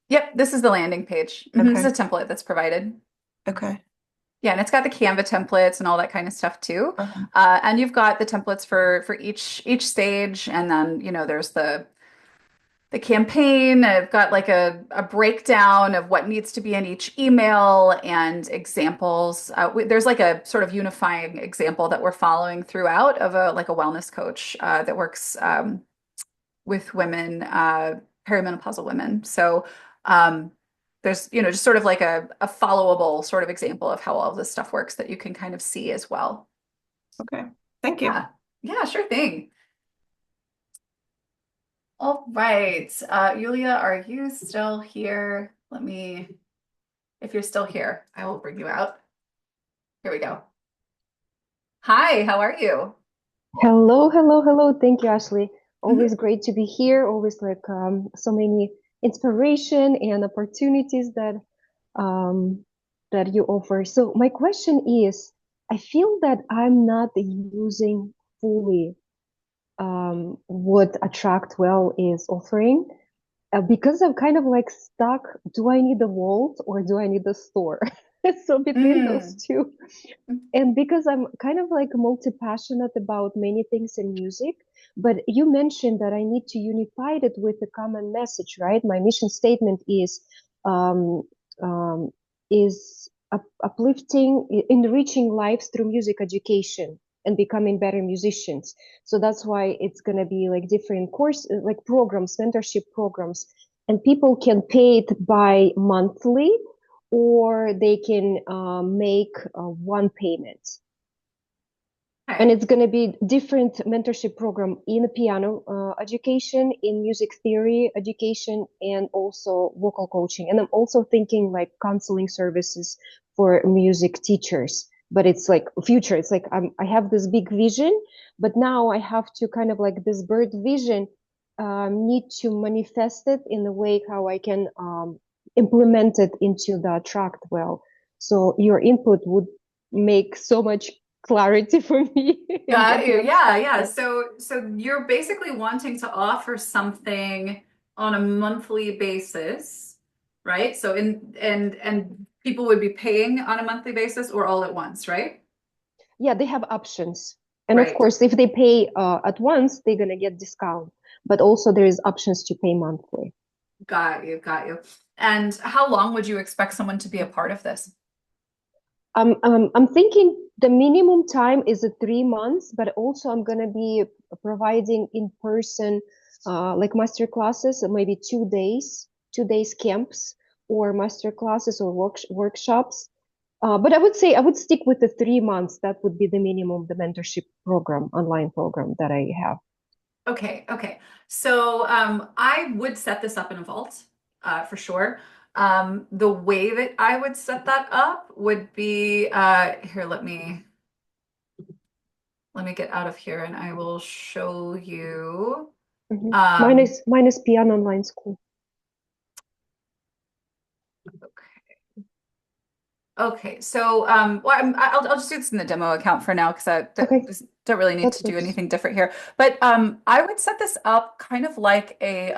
Yep, this is the landing page. This is Okay. a template that's provided. Okay. Yeah, and it's got the Canva templates and all that kind of stuff too. Uh-huh. And you've got the templates for each stage, and then there's the campaign. I've got like a breakdown of what needs to be in each email and examples. There's like a sort of unifying example that we're following throughout of a wellness coach that works with women, perimenopausal women. So there's just sort of like a followable sort of example of how all of this stuff works that you can kind of see as well. Okay. Thank you. Yeah, yeah, sure thing. All right. Yulia, are you still here? If you're still here, I will bring you out. Here we go. Hi, how are you? Hello, hello, hello. Thank you, Ashley. Mhm. Always great to be here. Always so many inspiration and opportunities um, that you offer. So my question is, I feel that I'm not using fully what AttractWell is offering because I'm kind of like stuck. Do I need a vault or do I need a store? So between those Mm. two, and because I'm kind of like multi-passionate about many things in music, but you mentioned that I need to unify it with a common message, right? My mission statement um, um, is uplifting, enriching lives through music education and becoming better musicians. So that's why it's gonna be like different course, like programs, mentorship programs, and people can pay it by monthly or they can make one payment. And Okay. it's going to be different mentorship program in piano education, in music theory education, and also vocal coaching. And I'm also thinking like counseling services for music teachers. But it's like future. It's like I have this big vision, but now I have to kind of like this bird vision, need to manifest it in a way how I can implement it into the attract well. So your input would make so much clarity for me and Got get you. one Yeah, step. yeah. Yeah. So you're basically wanting to offer something on a monthly basis, right? So and people would be paying on a monthly basis or all at once, right? Yeah, they have options. And of Right. course, if they pay at once, they're gonna get discount. But also there is options to pay monthly. Got you, got you. And how long would you expect someone to be a part of this? I'm thinking the minimum time is 3 months, but also I'm gonna be providing in person, like master classes, maybe 2 days, 2 days camps or master classes or workshops. But I would say I would stick with the 3 months. That would be the minimum, the mentorship program, online program that I have. Okay, okay. So I would set this up in a vault for sure. The way that I would set that up would be here, let me get out of here and I will show you. Mhm. Mine Um, is mine is piano online school. okay, so well, I'll just do this in the demo account for now because Okay, just don't really need that to do works. anything different here. But I would set this up kind of like a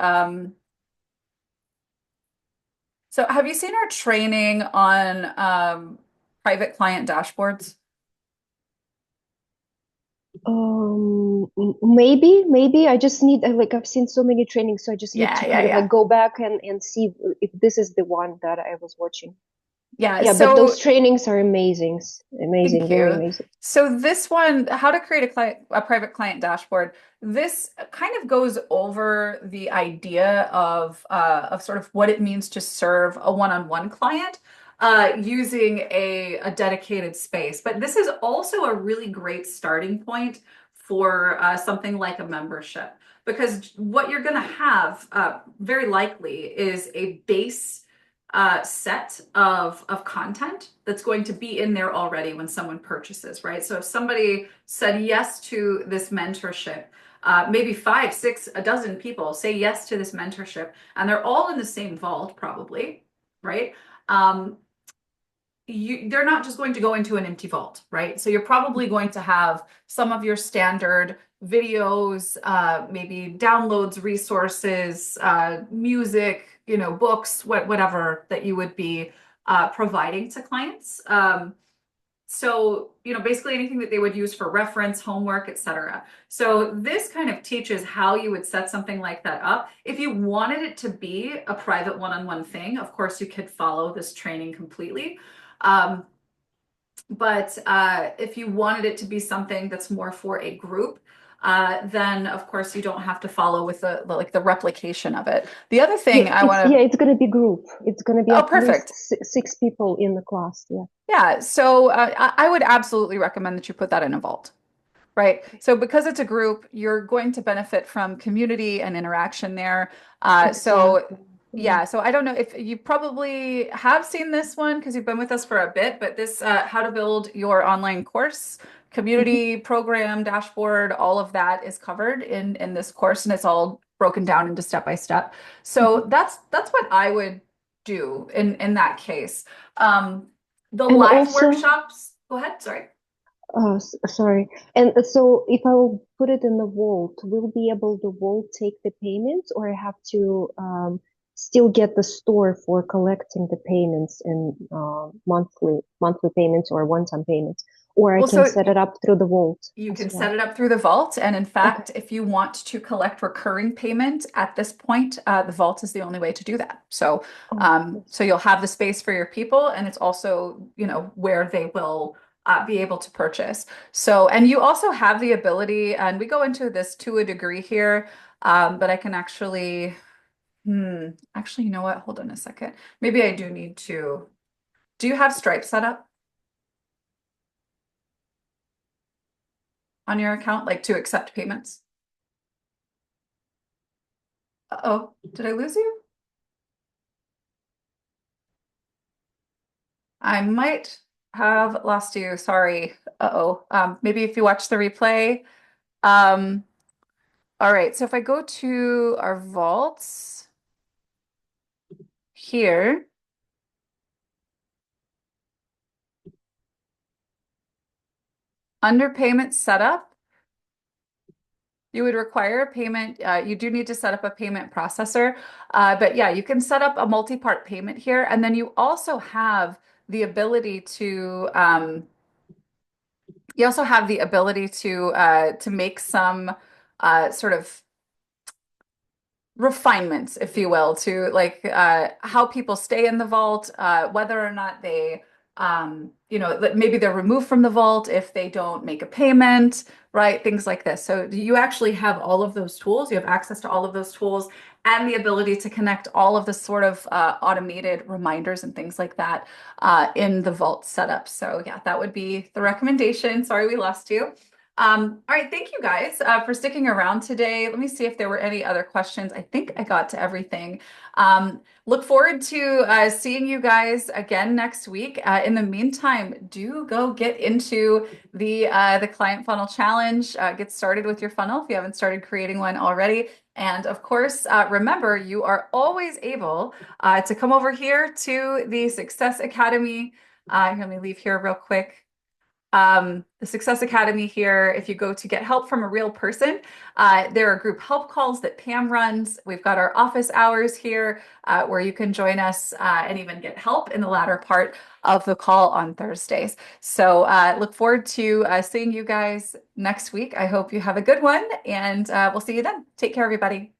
so have you seen our training on private client dashboards? Maybe I just need like I've seen so many trainings, so I just need Yeah, to yeah, kind of like yeah. go back and see if this is the one that I was watching. Yeah, Yeah, but those so trainings are amazing, amazing, thank very you. amazing. So this one, how to create a private client dashboard. This kind of goes over the idea of sort of what it means to serve a one-on-one client using a dedicated space. But this is also a really great starting point for something like a membership because what you're going to have very likely is a base set of content that's going to be in there already when someone purchases, right? So if somebody said yes to this mentorship, maybe five, six, a dozen people say yes to this mentorship, and they're all in the same vault, probably, right? Um, they're not just going to go into an empty vault, right? So you're probably going to have some of your standard videos, maybe downloads, resources, music, books, whatever that you would be providing to clients. So, basically anything that they would use for reference, homework, etc. So this kind of teaches how you would set something like that up. If you wanted it to be a private one-on-one thing, of course, you could follow this training completely. Um, but if you wanted it to be something that's more for a group, then of course you don't have to follow with the replication of it. The other Yeah, thing I it's want yeah, to, it's gonna be group. It's gonna be oh, at least perfect. 6 people in the class. Yeah. Yeah, so I would absolutely recommend that you put that in a vault. Right. So because it's a group, you're going to benefit from community and interaction there. So Exactly. Yeah. yeah, so I don't know if you probably have seen this one because you've been with us for a bit, but this how to build your online course, Mhm. community program, dashboard, all of that is covered in this course and it's all broken down into step by step. Mhm. So that's what I would do in that case. Um, the And live also, workshops, go ahead, sorry. sorry. And so if I will put it in the vault, will be able the vault take the payments, or I have to still get the store for collecting the payments in monthly payments or one-time payments, or I Well, can so set it up through the vault you as can set well. it up through the vault. And in Okay. fact, if you want to collect recurring payment at this point, the vault is the only way to do that. So, Oh, so you'll have the space for your people, and it's also, where they will be able to purchase. So, and you also have the ability, and we go into this to a degree here, but I can actually, you know what? Hold on a second. Maybe I do need to. Do you have Stripe set up? on your account, like to accept payments? Uh-oh, did I lose you? I might have lost you. Sorry. Uh-oh. Maybe if you watch the replay. Um, all right. So if I go to our vaults here, under payment setup, you would require a payment. You do need to set up a payment processor. But yeah, you can set up a multi-part payment here. And then you also have the ability to make some sort of refinements, if you will, to like how people stay in the vault, whether or not they, maybe they're removed from the vault if they don't make a payment, right? Things like this. So you actually have all of those tools. You have access to all of those tools and the ability to connect all of the sort of automated reminders and things like that in the vault setup. So yeah, that would be the recommendation. Sorry, we lost you. All right, thank you guys for sticking around today. Let me see if there were any other questions. I think I got to everything. Look forward to seeing you guys again next week. In the meantime, do go get into the Client Funnel Challenge. Get started with your funnel if you haven't started creating one already. And of course, remember, you are always able to come over here to the Success Academy. Let me leave here real quick. The Success Academy here, if you go to get help from a real person, there are group help calls that Pam runs. We've got our office hours here where you can join us and even get help in the latter part of the call on Thursdays. So look forward to seeing you guys next week. I hope you have a good one and we'll see you then. Take care, everybody.